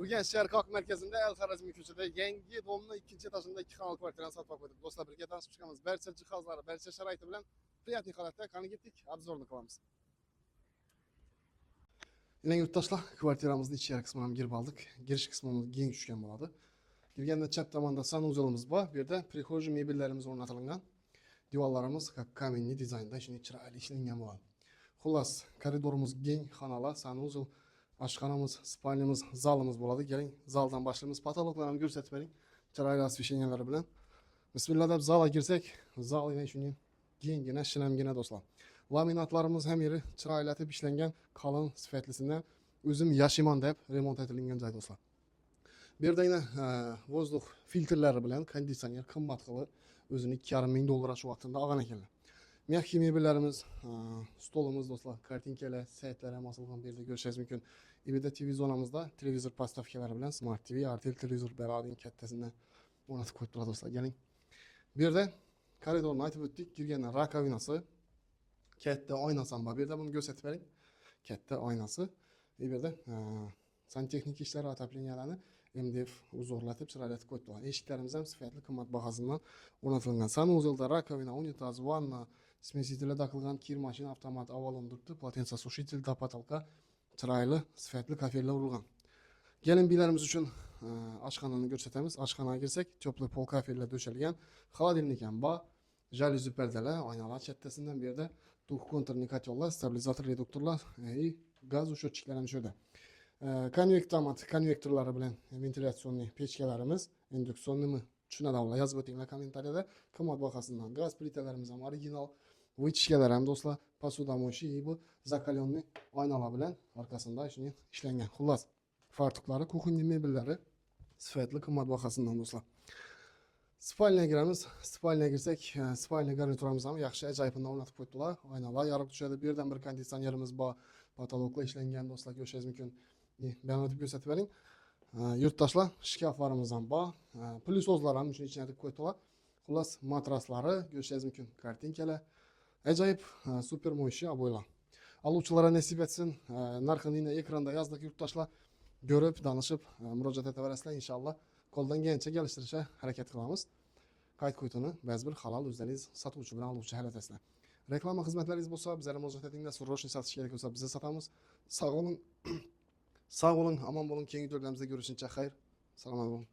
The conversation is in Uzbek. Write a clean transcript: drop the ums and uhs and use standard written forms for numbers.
Bugün şehir halk merkezinde El Harazmi köşede Yengi Domlu 2. etajında 2 kanal kvartiranı satmak koyduk. Dostlar birlikte tanışıp çıkamız. Berçe cihazları, berçe şaraiti bilen priятный halatda kanı gittik. Обзорunu kılamız. Yine yurttaşlar kvartiramızın içeri kısmına girip aldık. Giriş kısmımız gen üçgen buladı. Girgende çap tamanda sanuzalımız var. Bir de prihojy mebellerimiz ornatılgan. Divarlarımız kamenli dizaynda şimdi çıraylı işlengen buladı. Xullas koridorumuz gen xanala, sanuzal, aşxanamız, spalnimiz, zalımız buladı. Gelin zaldan başlayımız. Patologlarını görsətib verin. Çıraylı asfişengenleri bilen. Bismillah deyip zala girsek, zal yine şunun gengine, şilemgine dostlar. Laminatlarımız hem yeri çıraylatıb işlengen kalın sifətlisindən özüm yaşayman deyip remont edilingen cay dostlar. Bir de yine vozduk filtrleri bilen kondisyoner kımmatqılı özünü $2,500 şu vaxtında ağan ekenler. Mehki mebellerimiz, stolumuz dostlar, kartinkeler, seytlere masılgan bir de görüşeceğiz mümkün. Bir de TV zonamızda televizor pastavkeleri bilen Smart TV, RTL televizor beradin kettesinden ornatıp koydular dostlar. Gelin. Bir de koridorunu aytıp ötdük. Girgenden rakavinası, kette aynasamba. Bir de bunu gösterip verin. Kette aynası. Bir de santexnik işleri atapleniyelerini MDF uzorlatıp çıraylatıp koydular. Eşiklerimiz hem sıfətli kımmat bahasından ornatılgan. Sanuzalda rakavina, unitaz, vanna, smesitele takılgan kir maşin, avtomat, avalondurdu, platensa, suşitel, dapatalka, çıraylı, sıfətli kafeler urulgan. Gelin bilərimiz üçün aşxananı görsətəmiz. Aşxanaya girsək, töplü pol kafeler döşəlgən, xaladilniken ba, jalüzü pərdelər, aynalar çəttəsindən bir də duh konturni katyollar, stabilizator reduktorlar, gaz uşotçiklərimiz şöyle. Konvektorları bilen ventilasyonlu peçkelerimiz, indüksiyonlu mu? Şuna da yazıp öteyimler kommentariyada. Kımmat bakasından gaz plitelerimiz hem orijinal. Vıçkeler hem dostlar, pasudamoşi bu zakalyonlu aynalar bilen arkasında şimdi işlengen. Xullas fartukları, kuxunli mebelleri sıfətli kımmat bakasından dostlar. Spalniya giremiz. Spalniya girsek, spalniya garnituramız ama yaxşı acayipinde oynatıp koydular. Aynalar yarıp düşedi. Birden bir kondisyonerimiz var. Patologla işlengen dostlar görüşeceğiz mümkün. Ben ötüp gösterip verin. Yurttaşlar şkaflarımızdan var. Plisozlarının içine edip koydular. Xullas matrasları görüşeceğiz mümkün. Kartinkeler. Acayip super moyşi aboylar. Aluvçulara nasip etsin. Narxını yine ekranda yazdık yurttaşlar. Görüp, danışıp, müracaat edebilirsiniz inşallah. Koldan gelince geliştirişe hareket kılamız. Kayıt kuytunu bəzi bir halal özdəliyiz satuvçu bilen aluvçu həll etəsine. Reklama xizmətləriniz bolsa, bizlərə müracaat edin də, surroşni satış gerek olsa bize satamız. Sağ olun, aman olun, keyingi dövrlərimizdə görüşünce xeyr. Salamat olun.